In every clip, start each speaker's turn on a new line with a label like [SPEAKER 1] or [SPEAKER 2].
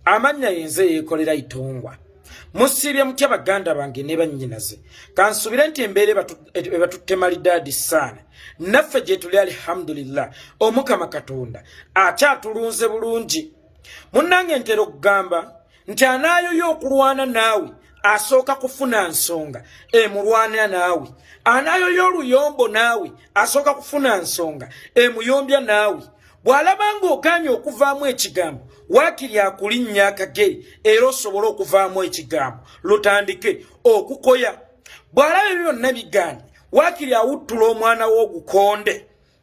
[SPEAKER 1] amanya yenze Yekolera Itongwa musibye mutya baganda bange ne bannyinaze kansubire nti embeere batutemalidadi sana naffe gye tuli alhamdulillah omukama katonda akyatulunze bulungi munnange ntera okugamba nti anaayo y'okulwana naawe asooka kufuna nsonga emulwanira naawe anaayo y'oluyombo naawe asooka kufuna nsonga emuyombya naawe bw'alabanga okanye okuvaamu ekigambo waakiri akulinnya akagere era osobola okuvaamu ekigambo lutandike okukoya bw'alaba ebyo byonna biganye waakiri awuttula omwana w'ogukonde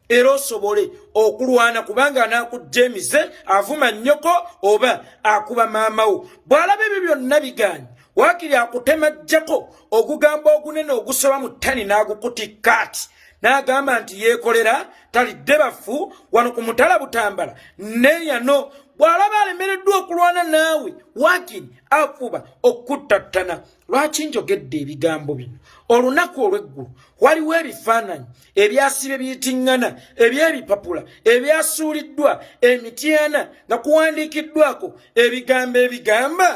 [SPEAKER 1] era osobole okulwana kubanga anaakujja emize avuma nnyoko oba akuba maamawo bw'alaba ebyo byonna biganye waakiri akutemajjako ogugamba ogunene ogusoba mu ttani n'agukutikka ati n'agamba nti Yekolera talidde bafu wano ku mutala Butambala neyano bw'alaba alemereddwa okulwana naawe waakiri afuba okuttattana lwaki njogedde ebigambo bino olunaku olw'eggulu waliwo ebifaananyi ebyasibe biyitiŋŋana eby'ebipapula ebyasuuliddwa emityana nga kuwandiikiddwako ebigambo ebigamba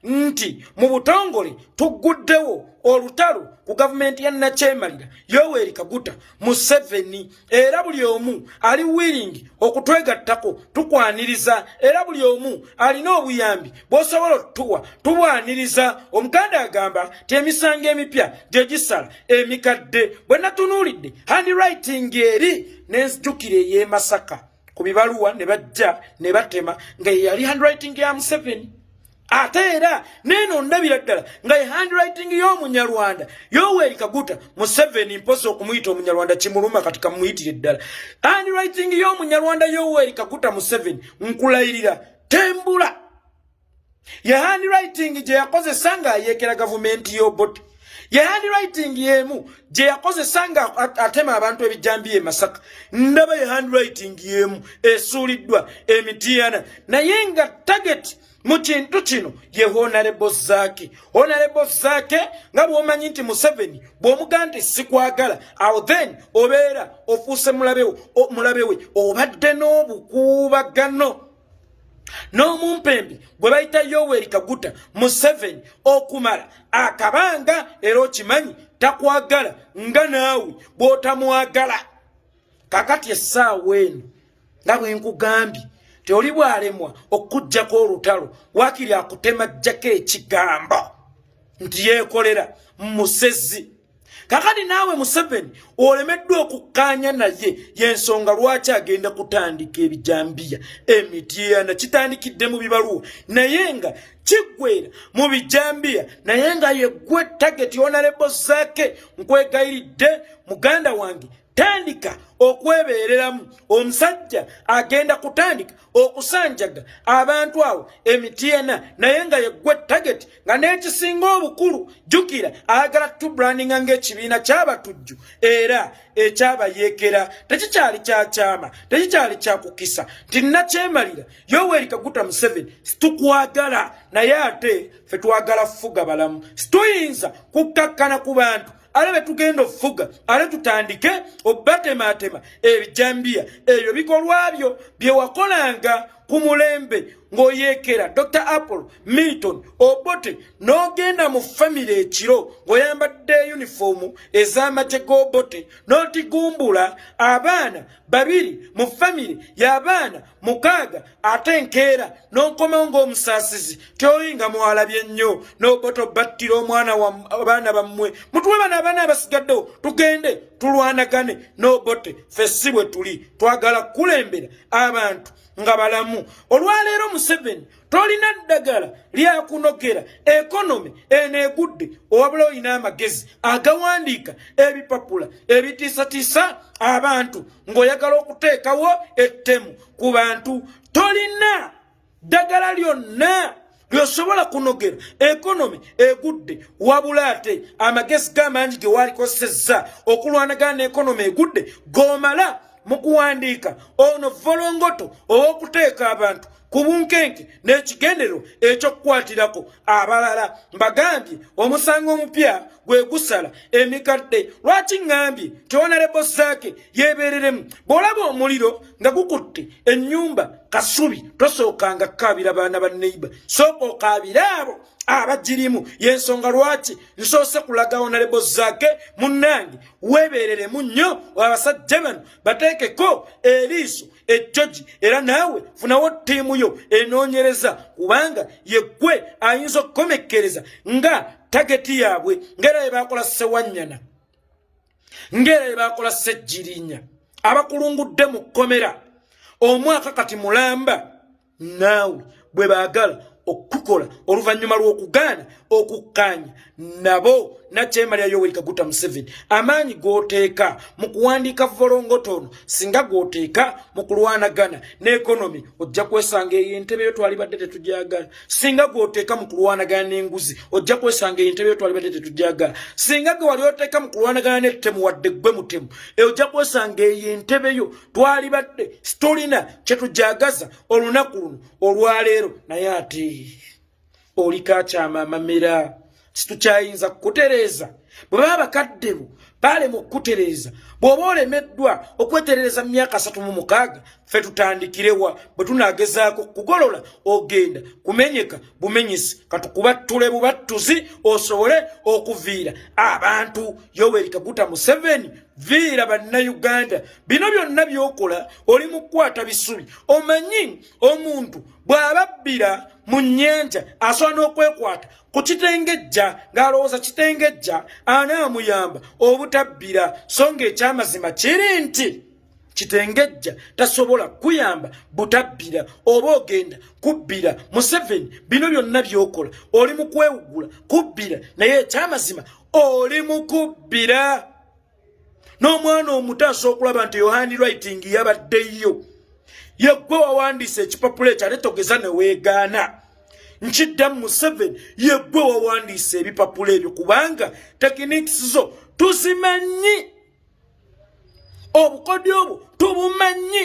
[SPEAKER 1] nti mu butongole tugguddewo olutalo ku gavumenti ya Nakyemalira Yoweri Kaguta Museveni era buli omu ali willing okutwegattako tukwaniriza era buli omu alina obuyambi bw'osobola otuwa tubwaniriza omuganda agamba ti emisango emipya gye gisala emikadde bwe natunuulidde handwriting eri n'enzijukira ey'e Masaka ku bibaluwa ne bajja ne batema nga yali handwriting ya Museveni ate era neno ndabira ddala nga handwriting y'omunyarwanda Yoweri Kaguta Museveni mposo okumuyita omunyarwanda kimuluma kati kamuyitire ddala handwriting y'omunyarwanda Yoweri Kaguta Museveni nkulayirira tembula ya handwriting gye yakozesa nga ayeekera gavumenti y'Obote ya handwriting yemu gye yakozesa nga atema abantu ebijambiya e Masaka ndaba ya handwriting yemu esuuliddwa emityana naye nga target mu kintu kino ye Honorable Zaake. Honorable Zaake nga bw'omanyi nti Museveni bw'omugaa nti sikwagala awo then obeera ofuuse mulabe we obadde n'obukuubagano n'omumpembi gwe bayita Yoweri Kaguta Museveni okumala akabanga era okimanyi takwagala nga naawe bw'otamwagala kakati essaawa eno nga bwe nkugambye Teoli bwalemwa okujjako olutalo waakiri akutemajjako ekigambo nti Yekolera musezi kakati naawe Museveni olemeddwa okukkaanya naye y'ensonga lwaki agenda kutandika ebijambiya emityana kitandikidde mu bibaluwa naye nga kiggwera mu bijambiya naye nga yeggwe target Honorable Zaake nkwegayiridde muganda wange tandika okwebeereramu omusajja agenda kutandika okusanjaga abantu awo emityana naye nga yeggwe target nga n'ekisinga obukulu jjukira ayagala tubrandinga ng'ekibiina ky'abatujju era ekyabayeekera tekikyali kyakyama tekikyali kyakukisa nti Nakyemalira Yoweri Kaguta Museveni situkwagala naye ate ffe twagala fuga balamu situyinza kukkakkana ku bantu alabe tugenda ofuga ale tutandike obatematema ebijambiya ebyo bikolwa byo bye wakolanga ku mulembe ng'oyeekera Dr. Apollo Milton Obote n'ogenda mu family ekiro ng'oyambadde uniform ez'amagye g'Obote n'otigumbula abaana babiri mu family y'abaana 6 ate nkeera n'onkoma ng'omusaasizi tyoyinga mwalabye nnyo n'Obote obattira omwana wa abaana bammwe mutuwe bana abaana abasigaddewo tugende tulwanagane n'Obote ffe si bwe tuli twagala kulembera abantu nga balamu olwaleero Museveni tolina ddagala lyakunogera economy eneegudde owabula olina amagezi agawandiika ebipapula ebitiisatiisa abantu ng'oyagala okuteekawo ettemu ku bantu tolina ddagala lyonna lyosobola kunogera economy egudde wabula ate amagezi g'amangi ge waalikozesezza okulwanagana n'economy egudde gomala mu kuwandiika ono volongoto ow'okuteeka abantu kubunkenke n'ekigendero ekyokukwatirako abalala mbagambye omusango omupya gwe gusala emikadde lwaki ngambye tewanalebo Zaake yeebereremu bw'olaba omuliro nga gukutte ennyumba kasubi tosookanga kkaabira baana ba neighbor sooka okaabira abo abagirimu yensonga lwaki nsoose kulaga Honorable Zaake munnange weebereremu nnyo abasajja bano bateekeko eriiso ejjoji era naawe funawo ttiimu yo enoonyereza kubanga yeggwe ayinza okukomekkereza nga tageti yaabwe ngera bye baakola Ssewanyana ngera bye baakola Ssejjirinya abakulungudde mu kkomera omwaka kati mulamba naawe bwe baagala okukola oluvannyuma lw'okugaana okukkaanya nabo nakyema lya Yoweri Kaguta Museveni amaanyi g'oteeka mu kuwandiika volongotono singa g'oteeka mu kulwanagana n'ekonomi ojja kwesanga eyo entebe yo twalibadde tetujagala singa g'oteeka mu kulwanagana n'enguzi ojja kwesanga eyo entebe yo twalibadde tetujagala singa ge wali oteeka mu kulwanagana n'ettemu wadde ggwe mutemu ojja kwesanga eyo entebe yo twalibadde situlina kye tujagaza olunaku luno olwaleero naye ate oli kakyama amamera situkyayinza kukutereeza bwe baba bakadde bo balema okukutereeza bw'oba olemeddwa okweterereza mu myaka 36 ffe tutandikirewa bwe tunaagezaako kugolola ogenda kumenyeka bumenyisi katukubattule bubattuzi osobole okuviira abantu Yoweri Kaguta Museveni viira bannayuganda bino byonna byokola oli mu kukwata bisubi omanyi omuntu bw'ababbira mu nnyanja asobola n'okwekwata ku kitengejja ng'alowooza kitengejja anaamuyamba obutabbira so ng'ekyamazima kiri nti kitengejja tasobola kuyamba butabbira oba ogenda kubbira Museveni bino byonna byokola oli mu kwewugula kubbira naye ekyamazima oli mu kubbira n'omwana omuto asobola okulaba nti Yohani Writing yabaddeyo yeggwe wawandiisa ekipapula ekyo ate togeza ne weegaana nkiddamu Museveni yeggwe wawandiisa ebipapula ebyo kubanga tekinikisi zo tuzimanyi obukodyo obwo tubumanyi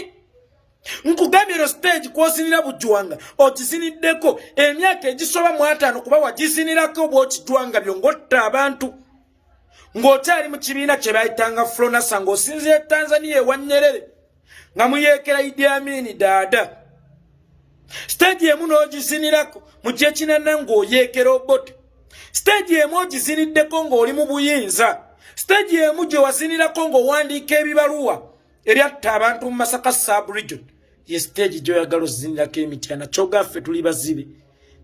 [SPEAKER 1] nkugambye ero stage kw'ozinira bujwanga okiziniddeko emyaka egisoba mu 5 kuba wagizinirako bw'okijwanga byo ng'otta abantu ng'okyali mu kibiina kye bayitanga Flonasa ng'osinzira e Tanzania ewa Nyerere nga muyeekera Idi Amin daada stage emu n'ogizinirako mu kyekinana ng'oyeekera Obote stage emu ogiziniddeko ng'oli mu buyinza stage emu gye wazinirako ng'owandiika ebibaluwa eryatta abantu mu Masaka sub-region ye stage gy'oyagala ozinirako emityana kyogaffe tuli bazibe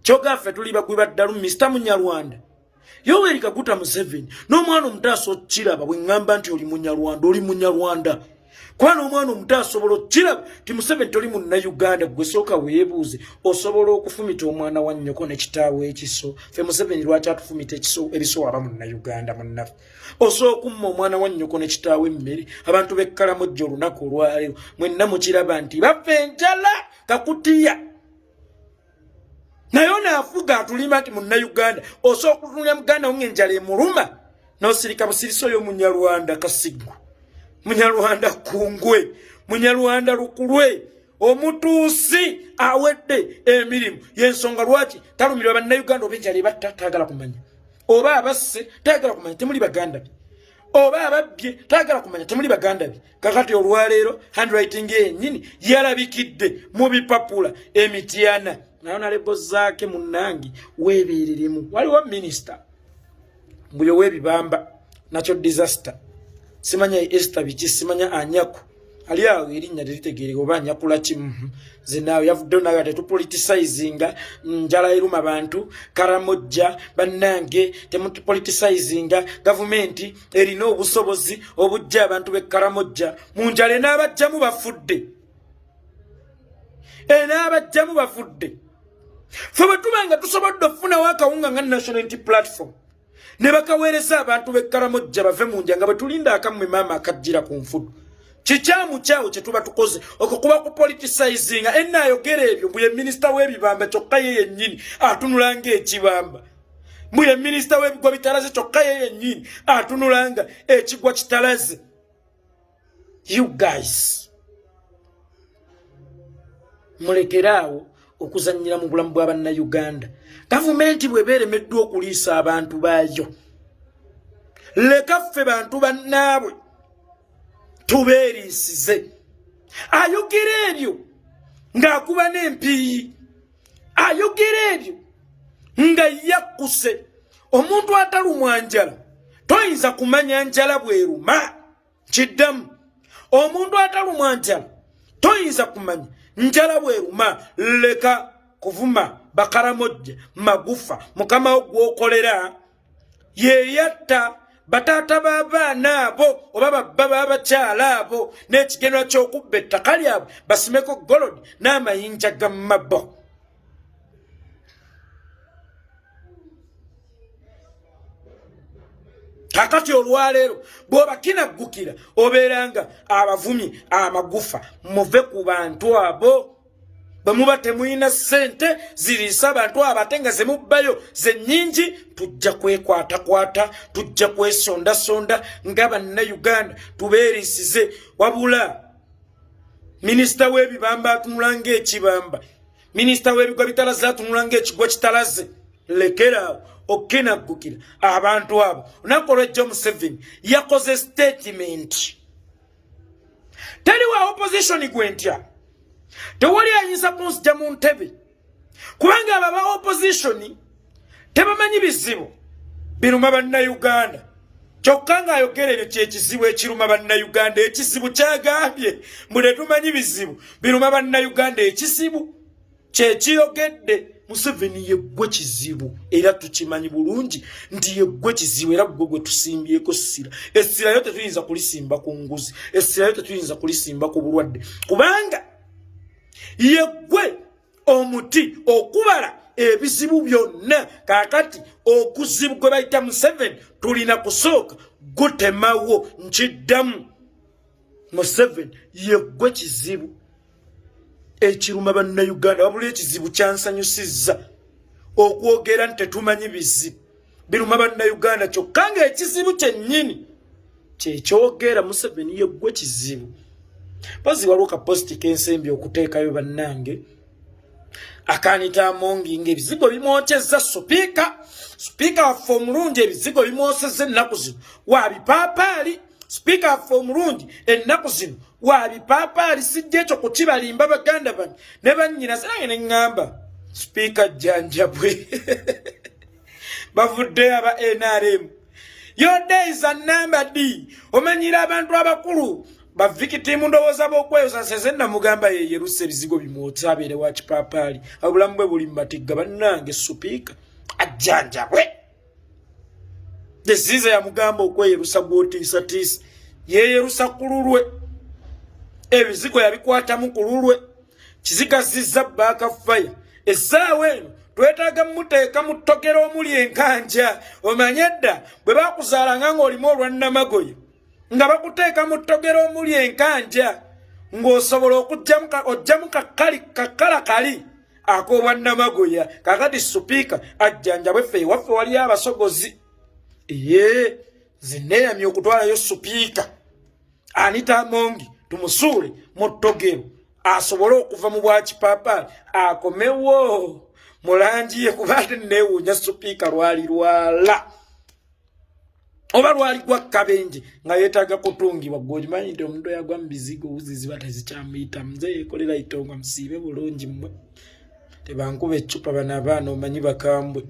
[SPEAKER 1] kyogaffe tuli bagwiba ddalu Mr. Munyarwanda Yoweri Kaguta Museveni n'omwana omuto asobola bwe ŋŋamba nti oli Munyarwanda kwana omwana omuto asobola okiraba ti Museveni toli munnayuganda gwe sooka weebuuze osobola okufumita omwana wa nnyoko ne kitaawe ekiso ffe Museveni lwaki atufumita ebiso waba munnayuganda munnaffe osobola okumma omwana wa nnyoko ne kitaawe emmere abantu b'ekkalamojja olunaku olwaleero mwenna mukiraba nti baffe enjala kakutiya naye onaafuga atulima nti munnayuganda osobola okutunulya muganda wo ng'enjala emuluma n'osirika busiriso oyo Munyarwanda Kasigwa Munyarwanda Kungwe Munyarwanda Lukulwe omutuusi awedde emirimu yensonga lwaki talumirwa bannayuganda oba enjala ebatta taagala kumanya oba abasse taagala kumanya temuli baganda be oba ababbye taagala kumanya temuli baganda be kakati olwaleero handwriting yennyini yalabikidde mu bipapula emityana nayo nalebo Zaake munnange weebereremu waliwo minisita mbuyo w'ebibamba nakyo disaster simanya Esther biki simanya Anyaku ali awo erinnya teritegeereka oba Anyakula kimu ze naawe yavuddeyo nawe tetupoliticizinga njala eruma bantu Karamojja bannange temutupoliticizinga gavumenti erina obusobozi obujja abantu b'e Karamojja mu njala n'abajjamu bafudde ffe bwe tubanga tusobodde okufunawo akawunga nga National Unity Platform ne bakaweereza abantu b'e Karamojja bave mu njanga bwe tulinda akammwe maama akajjira ku nfudu kikyamu kyawo kye tuba tukoze okukuba ku politicizinga ennaayogera ebyo mbuye minisita w'ebibamba kyokka ye yennyini atunula ng'ekibamba mbuye minisita w'ebigwa bitalaze kyokka ye yennyini atunula nga ekigwa kitalaze. You guys mulekeraawo okuzannyira mu bulamu bw'Abannayuganda. Gavumenti bw'ebeeremeddwa okuliisa abantu baayo, leka ffe bantu bannaabwe tubeeriisize. Ayogera ebyo ng'akuba n'empiiyi, ayogera ebyo nga yakkuse. Omuntu atalumwa njala toyinza kumanya njala bweruma. Kiddamu, omuntu atalumwa njala toyinza kumanya njala bweruma. Leka kuvuma Bakaramojja Magufa, mukama wo gwokolera yeyatta batata b'abaana abo oba babba b'abakyala abo n'ekigenera ky'okubba ettaka lyabwe basimeko golodi n'amayinja ga mabbo. Kakati olwaleero bw'obakinaggukira obeeranga abavumi amagufa, muve ku bantu abo. Bwe muba temuyina ssente ziriisa abantu abate nga ze mubbayo ze nnyingi, tujja kwekwatakwata, tujja kwesondasonda ng'Abannayuganda tubeerisize. Wabula minisita w'ebibamba atunula ng'ekibamba, minisita w'ebigwa bitalaze atunula ng'ekigwa kitalaze. Lekeraawo okinaggukira abantu abo. Olunaku olw'ejjo Museveni yakoze statement. Taliwa opposition gwentya, tewali ayinza kunzija mu ntebe, kubanga aba opposition tebamanyi bizibu biruma Bannayuganda. Kyokka ng'ayogera ebyo kyekizibu ekiruma Bannayuganda. Ekizibu kyagambye mbu tetumanyi bizibu biruma Bannayuganda. Ekizibu kyekiyogedde. Museveni yeggwe kizibu, era tukimanyi bulungi nti yeggwe kizibu, era gwe gwe tusimbyeko ssira. Essira yo tetuyinza kulisimba ku nguzi, essira yo tetuyinza kulisimba ku bulwadde, kubanga yeggwe omuti okubala ebizibu byonna. Kakati okuzibu gwe bayita Museveni tulina kusooka gutemawo. Nkiddamu, Museveni yeggwe kizibu ekiruma Bannayuganda. Wabula ekizibu kyansanyusizza okwogera nti tetumanyi bizibu biruma Bannayuganda, kyokka ng'ekizibu kyennyini kyekyogera Museveni yeggwe kizibu. Pozi waliwo kapositi kensembi okuteekayo bannange akanita Amongi ng'ebizigo bimwokyezza Supiika waffe omulungi, ebizigo bimwosezza ennaku zino wabipaapaali. Supiika waffe omulungi ennaku zino wabipaapaali. Sijja ekyo kukibalimba baganda bange ne bannyina. Sinange ne ŋŋamba Supiika jjanjabwe bavudde aba NRM. Your days are numbered. Omanyira abantu abakulu bavikitimu ndowooza b'okweyoza. Nseze namugamba ye yeruse ebizigo bimwotsa abeere wa kipaapaali. Obulamu bwe buli mumatigga. Bannange Supiika ajjanjabwe. Desize yamugamba okweyerusa gw'otiisatiisa. Yeeyerusa ku lulwe, ebizigo yabikwatamu ku lulwe. Kizigazizza bbaaka faya. Essaawa eno twetaaga muteeka mu ttogero omuli enkanja. Omanye dda bwe baakuzaalanga ng'olimu olwannamagoya nga bakuteeka mu ttogero omuli enkanja ng'osobola ojjamu kakala kali ak'obwannamagoya. Kakati Supiika ajjanjabwe. Ffe ewaffe waliyo abasogozi. Zinneeyamye okutwalayo Supiika Anita Amongi tumusuule mu ttogero asobole okuva mu bwakipaapaali akomewo mu langi ye, kuba ate neewuunya Supiika lwali lwala oba lwali gwa kabenje nga yeetaaga kutungibwa. Gw'okimanyi nti omuntu yagwa mu bizigo wuzi ziba tezikyamuyita. Nze Yekolera Itongwa musiibe bulungi mmwe, tebankuba eccupa bano abaana omanyi bakambwe.